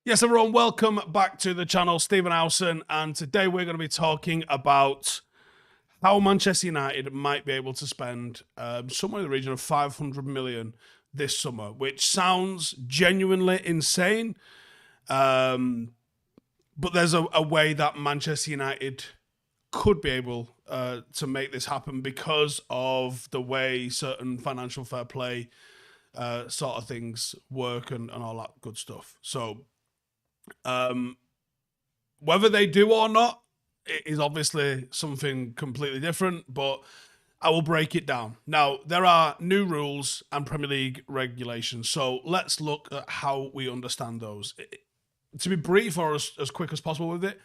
Yes, everyone, welcome back to the channel. Stephen Howson, and today we're going to be talking about how Manchester United might be able to spend somewhere in the region of 500 million this summer, which sounds genuinely insane. But there's a way that Manchester United could be able to make this happen because of the way certain financial fair play sort of things work and all that good stuff. So, whether they do or not, it is obviously something completely different, but I will break it down. Now, there are new rules and Premier League regulations, so let's look at how we understand those. To be brief or as quick as possible with it,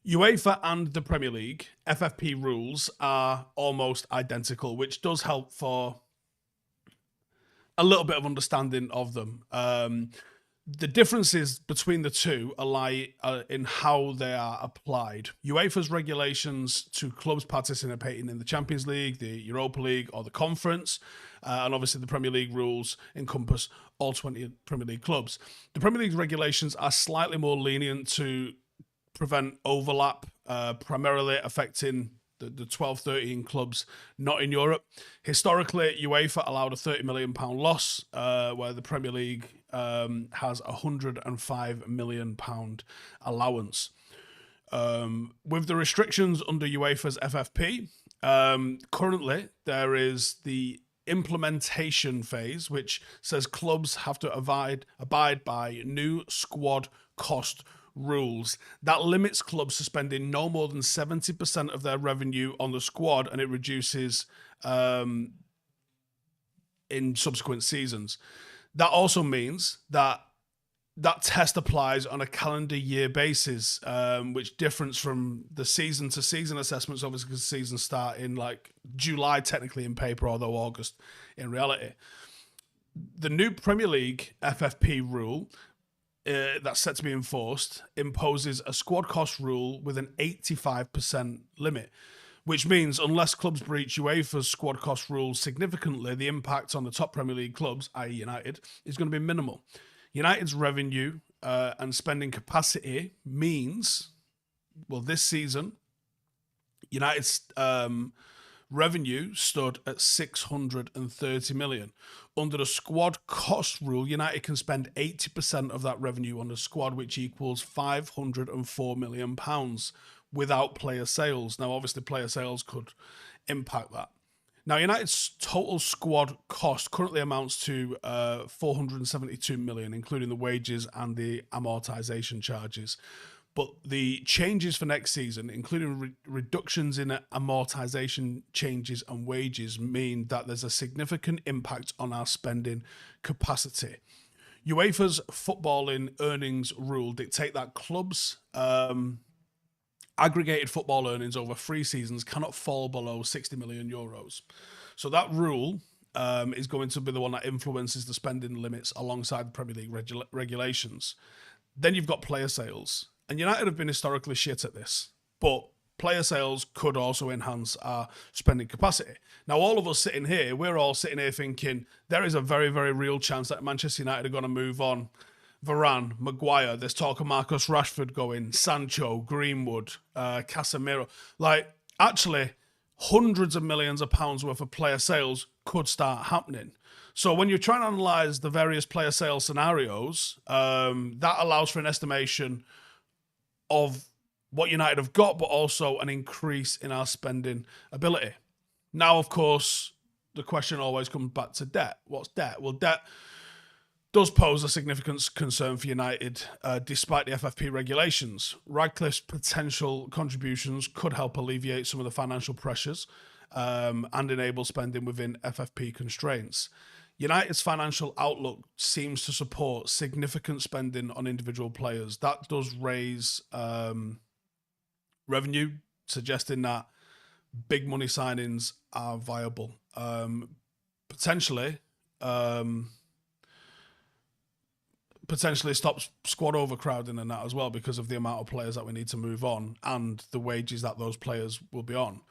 UEFA and the Premier League FFP rules are almost identical, which does help for a little bit of understanding of them. The differences between the two lie in how they are applied. UEFA's regulations to clubs participating in the Champions League, the Europa League, or the Conference, and obviously the Premier League rules encompass all 20 Premier League clubs. The Premier League regulations are slightly more lenient to prevent overlap, primarily affecting the 12-13 clubs not in Europe. Historically, UEFA allowed a £30 million loss, where the Premier League has a £105 million allowance. With the restrictions under UEFA's FFP, currently there is the implementation phase, which says clubs have to abide by new squad cost rules that limits clubs to spending no more than 70% of their revenue on the squad, and it reduces in subsequent seasons. That also means that test applies on a calendar year basis, which differs from the season to season assessments, obviously, because seasons start in like July technically in paper, although August in reality. The new Premier League FFP rule that's set to be enforced imposes a squad cost rule with an 85% limit, which means unless clubs breach UEFA's squad cost rules significantly, the impact on the top Premier League clubs, i.e. United, is going to be minimal. United's revenue and spending capacity means, well, this season, United's revenue stood at 630 million. Under the squad cost rule, United can spend 80% of that revenue on the squad, which equals £504 million without player sales. Now, obviously, player sales could impact that. Now, United's total squad cost currently amounts to 472 million, including the wages and the amortization charges. But the changes for next season, including reductions in amortization changes and wages, mean that there's a significant impact on our spending capacity. UEFA's footballing earnings rule dictate that clubs' aggregated football earnings over 3 seasons cannot fall below 60 million euros. So that rule is going to be the one that influences the spending limits alongside the Premier League regulations. Then you've got player sales. And United have been historically shit at this, but player sales could also enhance our spending capacity. Now, all of us sitting here, we're all sitting here thinking there is a very, very real chance that Manchester United are going to move on Varane, Maguire, there's talk of Marcus Rashford going, Sancho, Greenwood, Casemiro. Like, actually, hundreds of millions of pounds worth of player sales could start happening. So when you're trying to analyse the various player sales scenarios, that allows for an estimation of what United have got, but also an increase in our spending ability. Now, of course, the question always comes back to debt. What's debt? Well, debt does pose a significant concern for United, despite the FFP regulations. Radcliffe's potential contributions could help alleviate some of the financial pressures and enable spending within FFP constraints. United's financial outlook seems to support significant spending on individual players. That does raise revenue, suggesting that big money signings are viable. Potentially stops squad overcrowding and that as well, because of the amount of players that we need to move on and the wages that those players will be on.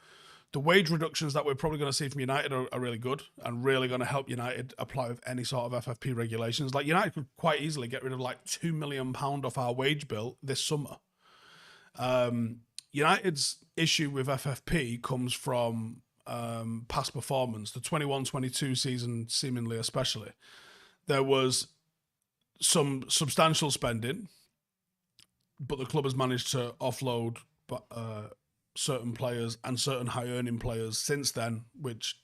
The wage reductions that we're probably going to see from United are really good and really going to help United apply with any sort of FFP regulations. Like, United could quite easily get rid of like £2 million off our wage bill this summer. United's issue with FFP comes from past performance. The 21-22 season, seemingly especially, there was some substantial spending, but the club has managed to offload certain players and certain high-earning players since then, which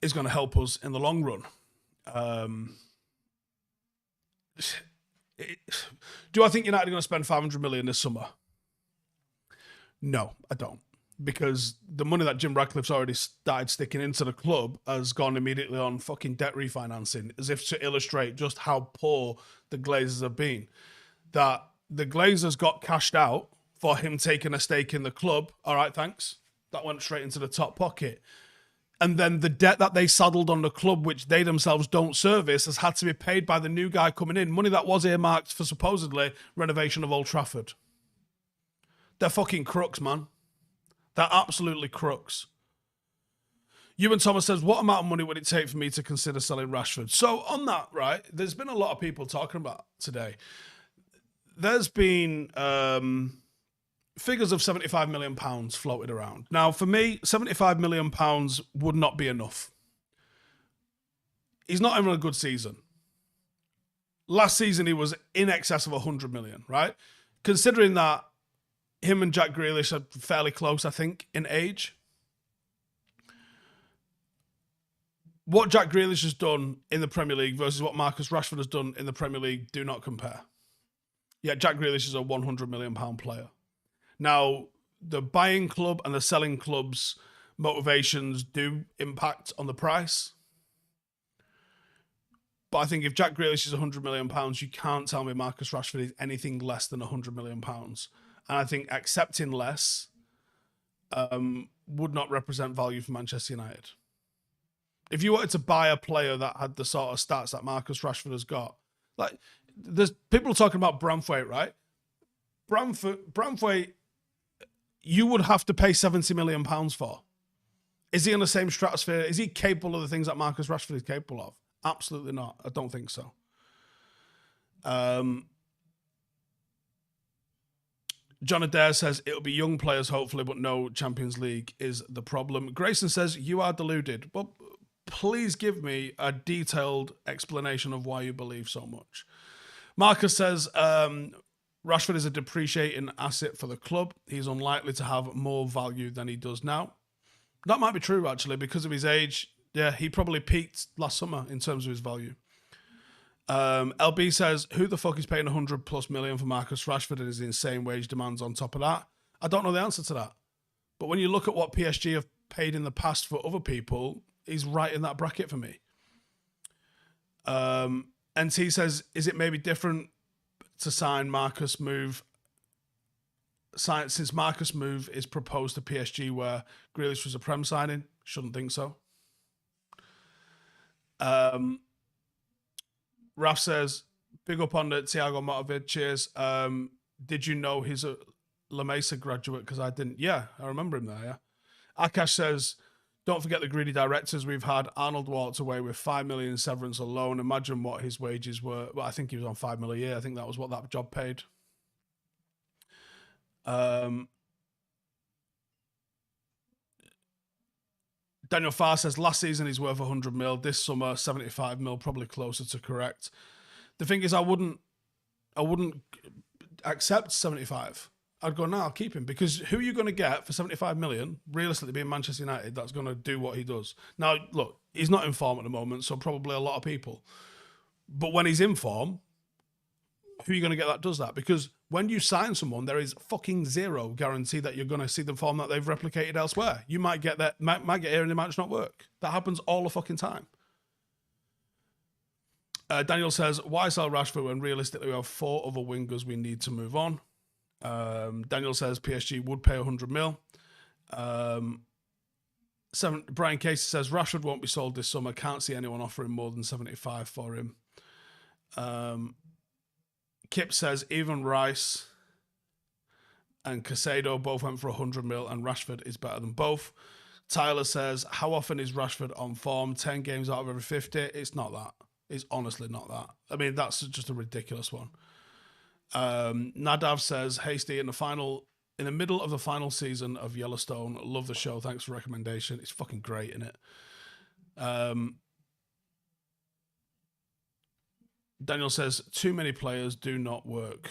is going to help us in the long run. Do I think United are going to spend 500 million this summer? No, I don't. Because the money that Jim Ratcliffe's already started sticking into the club has gone immediately on fucking debt refinancing, as if to illustrate just how poor the Glazers have been. That the Glazers got cashed out for him taking a stake in the club. All right, thanks. That went straight into the top pocket. And then the debt that they saddled on the club, which they themselves don't service, has had to be paid by the new guy coming in. Money that was earmarked for supposedly renovation of Old Trafford. They're fucking crooks, man. They're absolutely crooks. Ewan Thomas says, what amount of money would it take for me to consider selling Rashford? So on that, right, there's been a lot of people talking about today. There's been figures of £75 million floated around. Now, for me, £75 million would not be enough. He's not having a good season. Last season, he was in excess of 100 million, right? Considering that him and Jack Grealish are fairly close, I think, in age. What Jack Grealish has done in the Premier League versus what Marcus Rashford has done in the Premier League do not compare. Yet Jack Grealish is a £100 million player. Now, the buying club and the selling club's motivations do impact on the price. But I think if Jack Grealish is £100 million, you can't tell me Marcus Rashford is anything less than £100 million. And I think accepting less would not represent value for Manchester United. If you wanted to buy a player that had the sort of stats that Marcus Rashford has got, like, there's people talking about Branthwaite, right? Branthwaite, you would have to pay £70 million for. Is he in the same stratosphere? Is he capable of the things that Marcus Rashford is capable of? Absolutely not. I don't think so. John Adair says it'll be young players, hopefully, but no Champions League is the problem. Grayson says you are deluded. Well, please give me a detailed explanation of why you believe so much. Marcus says Rashford is a depreciating asset for the club. He's unlikely to have more value than he does now. That might be true, actually, because of his age. Yeah, he probably peaked last summer in terms of his value. LB says, who the fuck is paying 100 plus million for Marcus Rashford and his insane wage demands on top of that? I don't know the answer to that. But when you look at what PSG have paid in the past for other people, he's right in that bracket for me. And he says, is it maybe different to sign Marcus Move since Marcus Move is proposed to PSG where Grealish was a Prem signing? Shouldn't think so. Raf says, big up on the Thiago Motovid. Cheers. Did you know he's a La Mesa graduate? Because I didn't. Yeah, I remember him there, yeah. Akash says, don't forget the greedy directors we've had. Arnold walked away with 5 million severance alone. Imagine what his wages were. Well, I think he was on 5 million a year. I think that was what that job paid. Daniel Farr says last season he's worth 100 mil. This summer 75 mil, probably closer to correct. The thing is, I wouldn't accept 75. I'd go, no, I'll keep him, because who are you going to get for 75 million, realistically being Manchester United, that's going to do what he does? Now, look, he's not in form at the moment, so probably a lot of people. But when he's in form, who are you going to get that does that? Because when you sign someone, there is fucking zero guarantee that you're going to see the form that they've replicated elsewhere. You might get that, might get here and it might just not work. That happens all the fucking time. Daniel says, why sell Rashford when realistically we have 4 other wingers we need to move on? Daniel says PSG would pay 100 mil. Brian Casey says Rashford won't be sold this summer. Can't see anyone offering more than 75 for him. Kip says even Rice and Casado both went for 100 mil, and Rashford is better than both. Tyler says, how often is Rashford on form? 10 games out of every 50? It's not that. It's honestly not that. I mean, that's just a ridiculous one. Nadav says, Hasty in the middle of the final season of Yellowstone. Love the show. Thanks for the recommendation. It's fucking great, isn't it? Daniel says, too many players do not work.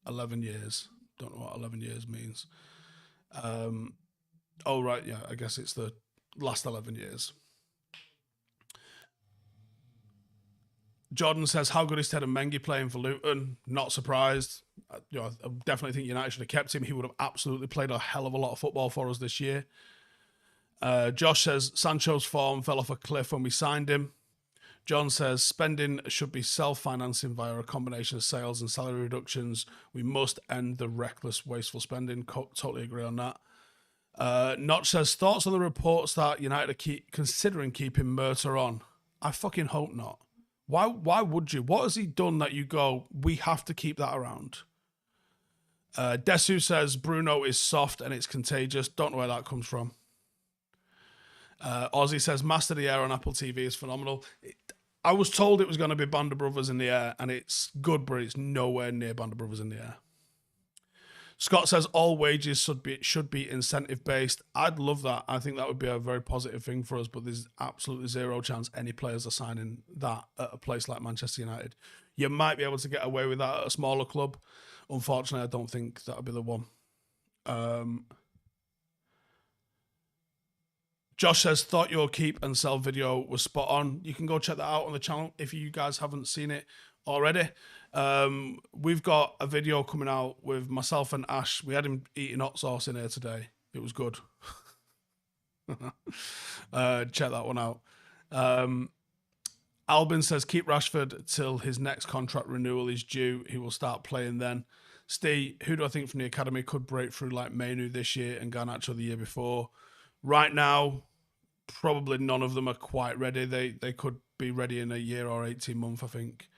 11 years. Don't know what 11 years means. Oh, right, yeah, I guess it's the last 11 years. Jordan says, how good is Ted Mengi playing for Luton? Not surprised. I definitely think United should have kept him. He would have absolutely played a hell of a lot of football for us this year. Josh says, Sancho's form fell off a cliff when we signed him. John says, spending should be self-financing via a combination of sales and salary reductions. We must end the reckless, wasteful spending. Totally agree on that. Notch says, thoughts on the reports that United are considering keeping Murta on? I fucking hope not. Why would you? What has he done that you go, we have to keep that around? Desu says, Bruno is soft and it's contagious. Don't know where that comes from. Ozzy says, Master the Air on Apple TV is phenomenal. I was told it was going to be Band of Brothers in the Air, and it's good, but it's nowhere near Band of Brothers in the Air. Scott says all wages should be incentive based. I'd love that. I think that would be a very positive thing for us, but there's absolutely zero chance any players are signing that at a place like Manchester United. You might be able to get away with that at a smaller club. Unfortunately, I don't think that would be the one. Josh says, thought your keep and sell video was spot on. You can go check that out on the channel if you guys haven't seen it already. We've got a video coming out with myself and Ash. We had him eating hot sauce in here today. It was good. Check that one out. Albin says, keep Rashford till his next contract renewal is due. He will start playing then. Steve, who do I think from the academy could break through like Mainu this year and Garnacho the year before? Right now, probably none of them are quite ready. They could be ready in a year or 18 months, I think.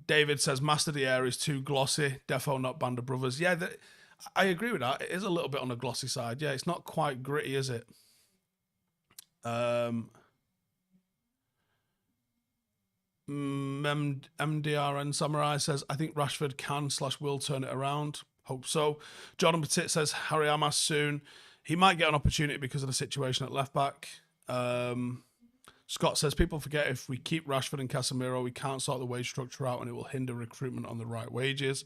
David says, Master the Air is too glossy. Defo, not Band of Brothers. Yeah, I agree with that. It is a little bit on the glossy side. Yeah, it's not quite gritty, is it? MDRN Samurai says, I think Rashford can/will turn it around. Hope so. Jordan Petit says, Harry Amas soon. He might get an opportunity because of the situation at left back. Scott says, people forget if we keep Rashford and Casemiro, we can't sort the wage structure out and it will hinder recruitment on the right wages.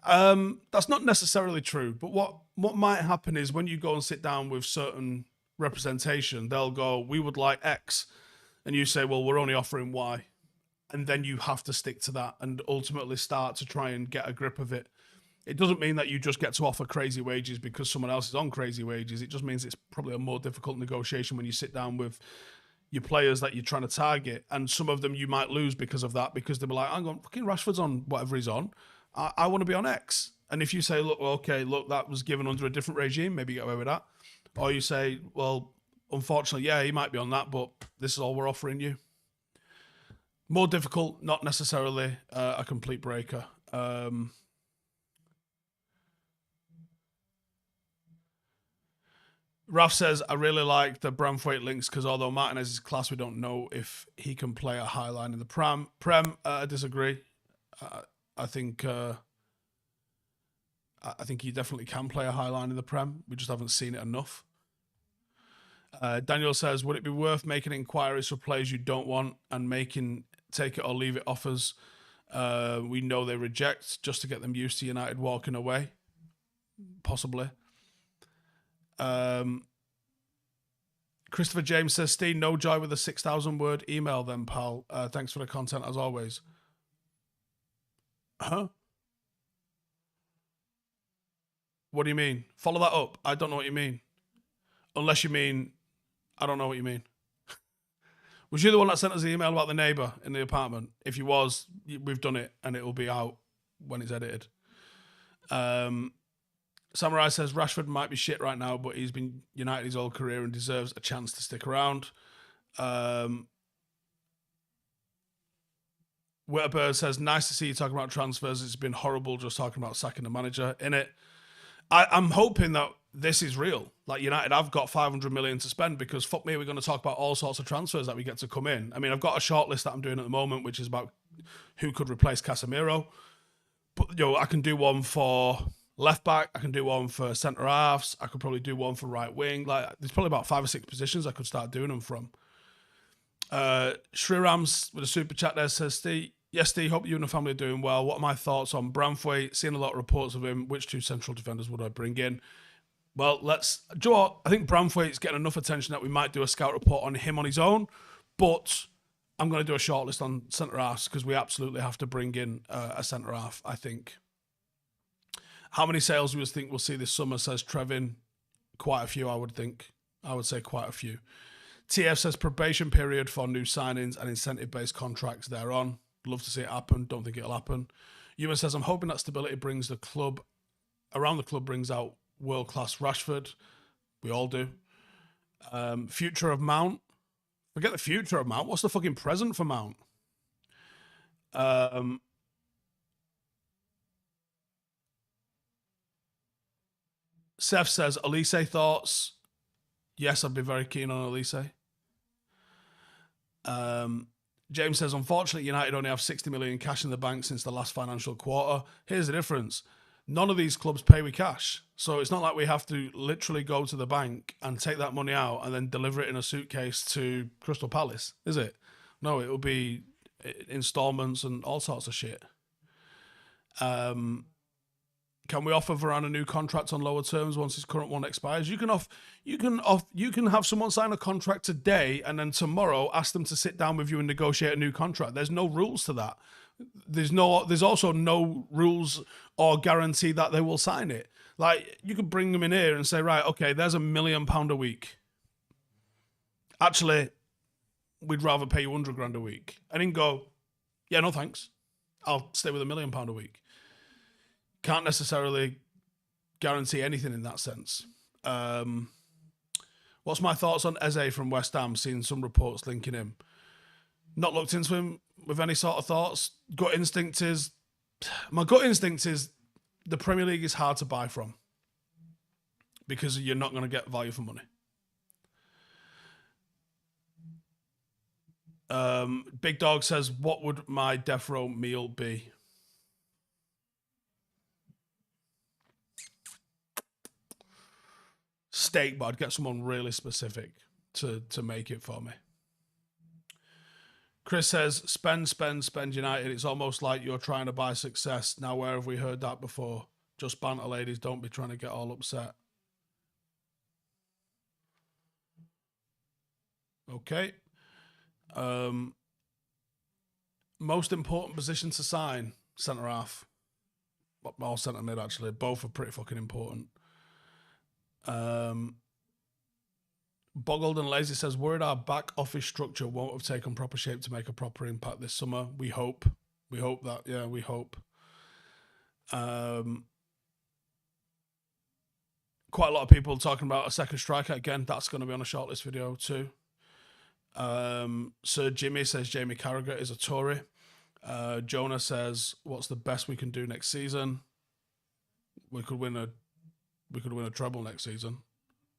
That's not necessarily true, but what might happen is when you go and sit down with certain representation, they'll go, we would like X. And you say, well, we're only offering Y. And then you have to stick to that and ultimately start to try and get a grip of it. It doesn't mean that you just get to offer crazy wages because someone else is on crazy wages. It just means it's probably a more difficult negotiation when you sit down with your players that you're trying to target. And some of them you might lose because of that, because they'll be like, hang on, fucking Rashford's on whatever he's on. I want to be on X. And if you say, look, okay, look, that was given under a different regime, maybe get away with that. Or you say, well, unfortunately, yeah, he might be on that, but this is all we're offering you. More difficult, not necessarily a complete breaker. Raf says, I really like the Branthwaite links because although Martinez is class, we don't know if he can play a high line in the Prem. I disagree. I think he definitely can play a high line in the Prem. We just haven't seen it enough. Daniel says, would it be worth making inquiries for players you don't want and making take it or leave it offers we know they reject just to get them used to United walking away? Possibly. Christopher James says, Steve, no joy with a 6,000 word email then, pal. Thanks for the content as always. Huh? What do you mean? Follow that up. I don't know what you mean. Unless you mean, I don't know what you mean. Was you the one that sent us the email about the neighbour in the apartment? If you was, we've done it and it will be out when it's edited. Samurai says Rashford might be shit right now, but he's been United his whole career and deserves a chance to stick around. Witterbird says, nice to see you talking about transfers. It's been horrible just talking about sacking the manager in it. I'm hoping that this is real. Like United, I've got 500 million to spend because fuck me, we're going to talk about all sorts of transfers that we get to come in. I mean, I've got a short list that I'm doing at the moment, which is about who could replace Casemiro. But I can do one for left back. I can do one for centre halves. I could probably do one for right wing. Like, there's probably about 5 or 6 positions I could start doing them from. Shrirams with a super chat there says, Steve, yes, Steve, hope you and the family are doing well. What are my thoughts on Branthwaite? Seeing a lot of reports of him. Which 2 central defenders would I bring in? Well, Joe, I think Branthwaite's getting enough attention that we might do a scout report on him on his own, but I'm going to do a shortlist on centre-halves because we absolutely have to bring in a centre-half, I think. How many sales do you think we'll see this summer, says Trevin? Quite a few, I would think. I would say quite a few. TF says probation period for new signings and incentive-based contracts thereon. Love to see it happen. Don't think it'll happen. Ewan says, I'm hoping that stability brings the club, around the club brings out world-class Rashford. We all do. Future of Mount. Forget the future of Mount. What's the fucking present for Mount? Seth says, Elise thoughts. Yes, I'd be very keen on Elise. James says, unfortunately, United only have 60 million cash in the bank since the last financial quarter. Here's the difference. None of these clubs pay with cash. So it's not like we have to literally go to the bank and take that money out and then deliver it in a suitcase to Crystal Palace, is it? No, it will be installments and all sorts of shit. Can we offer Varane a new contract on lower terms once his current one expires? You can have someone sign a contract today and then tomorrow ask them to sit down with you and negotiate a new contract. There's no rules to that. There's also no rules or guarantee that they will sign it. Like, you could bring them in here and say, right, okay, there's £1 million a week. Actually, we'd rather pay you 100 grand a week. And then go, yeah, no thanks. I'll stay with £1 million a week. Can't necessarily guarantee anything in that sense. What's my thoughts on Eze from West Ham? Seeing some reports linking him. Not looked into him with any sort of thoughts. My gut instinct is the Premier League is hard to buy from because you're not going to get value for money. Big Dog says, what would my death row meal be? Steak, but I'd get someone really specific to make it for me. Chris says, spend United. It's almost like you're trying to buy success. Now, where have we heard that before? Just banter, ladies. Don't be trying to get all upset. Okay. Most important position to sign, centre-half. Or centre-mid, actually. Both are pretty fucking important. Boggled and Lazy says, worried our back office structure won't have taken proper shape to make a proper impact this summer. We hope. We hope that. Yeah, we hope. Quite a lot of people talking about a second striker. Again, that's going to be on a shortlist video too. Sir Jimmy says Jamie Carragher is a Tory. Jonah says, what's the best we can do next season? We could win a treble next season.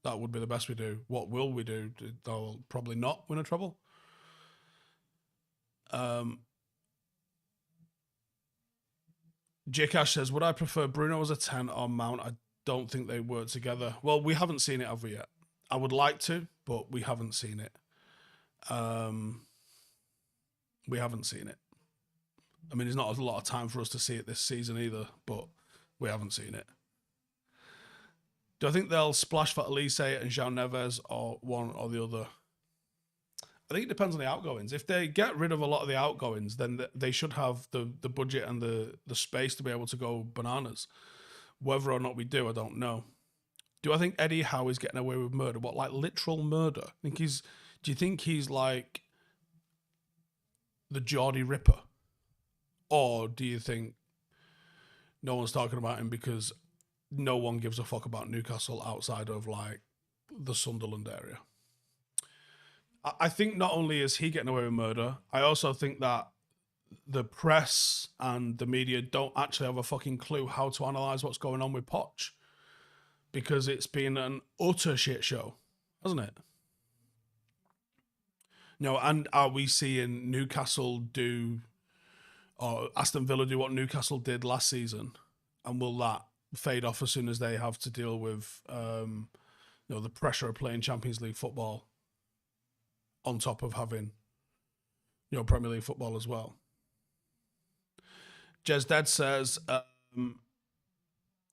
That would be the best we do. What will we do? They'll probably not win a treble. Jcash says, would I prefer Bruno as a 10 or Mount? I don't think they work together. Well, we haven't seen it, have we yet? I would like to, but we haven't seen it. We haven't seen it. I mean, there's not a lot of time for us to see it this season either, but we haven't seen it. Do I think they'll splash for Elise and Jean Neves or one or the other? I think it depends on the outgoings. If they get rid of a lot of the outgoings, then they should have the budget and the space to be able to go bananas. Whether or not we do, I don't know. Do I think Eddie Howe is getting away with murder? What, like literal murder? Do you think he's like the Geordie Ripper? Or do you think no one's talking about him because no one gives a fuck about Newcastle outside of like the Sunderland area? I think not only is he getting away with murder, I also think that the press and the media don't actually have a fucking clue how to analyse what's going on with Poch, because it's been an utter shit show, hasn't it? No, and are we seeing Newcastle do, or Aston Villa do what Newcastle did last season, and will that fade off as soon as they have to deal with the pressure of playing Champions League football on top of having Premier League football as well? Jez Dead says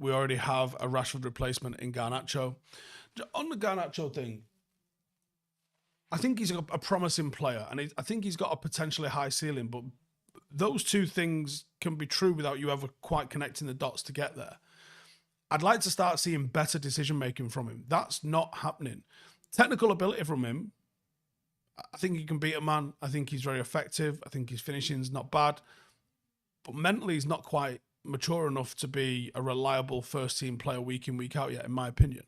we already have a Rashford replacement in Garnacho. On the Garnacho thing, I think he's a promising player, and I think he's got a potentially high ceiling, but those two things can be true without you ever quite connecting the dots to get there. I'd like to start seeing better decision-making from him. That's not happening. Technical ability from him, I think he can beat a man. I think he's very effective. I think his finishing's not bad. But mentally, he's not quite mature enough to be a reliable first-team player week in, week out yet, in my opinion.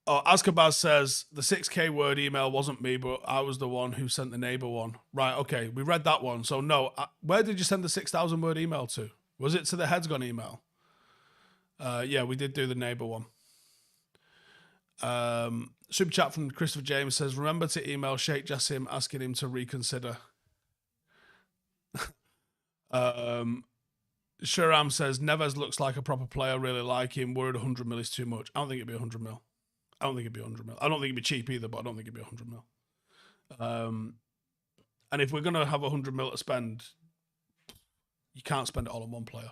Azkabaz says, the 6K word email wasn't me, but I was the one who sent the neighbour one. Right, okay, we read that one. So no, where did you send the 6,000 word email to? Was it to the Heads Gone email? Yeah, we did do the neighbour one. Super chat from Christopher James says, remember to email Sheikh Jassim asking him to reconsider. Shuram says, Neves looks like a proper player, really like him. Worried 100 mil is too much. I don't think it'd be 100 mil. I don't think it'd be cheap either, but I don't think it'd be 100 mil. And if we're going to have 100 mil to spend, you can't spend it all on one player.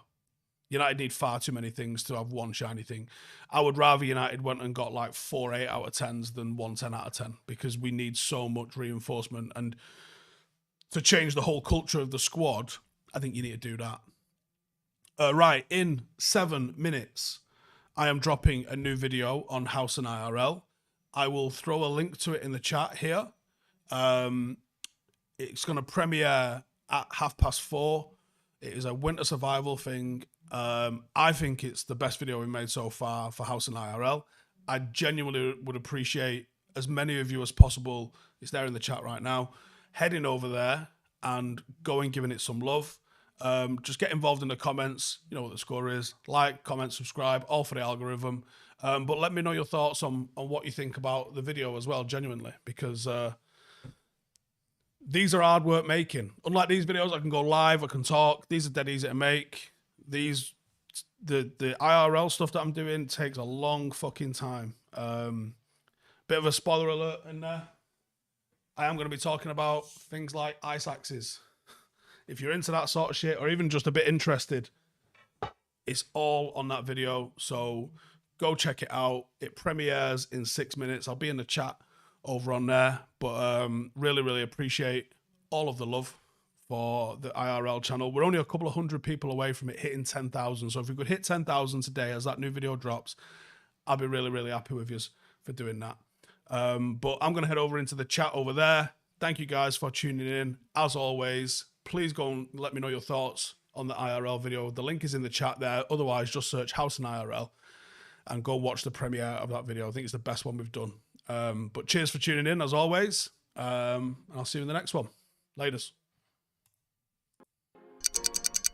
United need far too many things to have one shiny thing. I would rather United went and got like 4 8 out of 10s than 1 10 out of 10, because we need so much reinforcement. And to change the whole culture of the squad, I think you need to do that. Right, in 7 minutes, I am dropping a new video on Howson IRL. I will throw a link to it in the chat here. It's going to premiere at 4:30. It is a winter survival thing. I think it's the best video we've made so far for Howson IRL. I genuinely would appreciate as many of you as possible, it's there in the chat right now, heading over there and going, giving it some love. Just get involved in the comments. You know what the score is. Like, comment, subscribe, all for the algorithm. But let me know your thoughts on what you think about the video as well, genuinely, because these are hard work making. Unlike these videos, I can go live, I can talk. These are dead easy to make. The IRL stuff that I'm doing takes a long fucking time. Bit of a spoiler alert in there. I am going to be talking about things like ice axes. If you're into that sort of shit, or even just a bit interested, it's all on that video. So go check it out. It premieres in 6 minutes. I'll be in the chat over on there. But really, really appreciate all of the love for the IRL channel. We're only a couple of hundred people away from it hitting 10,000. So if we could hit 10,000 today as that new video drops, I'll be really, really happy with you for doing that. But I'm going to head over into the chat over there. Thank you guys for tuning in. As always, please go and let me know your thoughts on the IRL video. The link is in the chat there. Otherwise, just search Howson IRL and go watch the premiere of that video. I think it's the best one we've done. But cheers for tuning in, as always. I'll see you in the next one. Laters.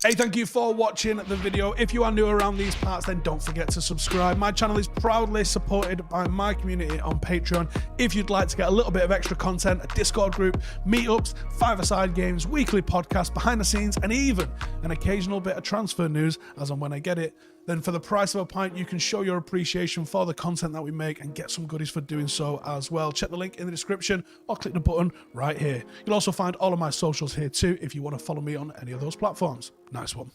Hey, thank you for watching the video. If you are new around these parts, then don't forget to subscribe. My channel is proudly supported by my community on Patreon. If you'd like to get a little bit of extra content, a Discord group, meetups, five-a-side games, weekly podcasts, behind the scenes, and even an occasional bit of transfer news as and when I get it, then for the price of a pint, you can show your appreciation for the content that we make and get some goodies for doing so as well. Check the link in the description or click the button right here. You'll also find all of my socials here too if you want to follow me on any of those platforms. Nice one.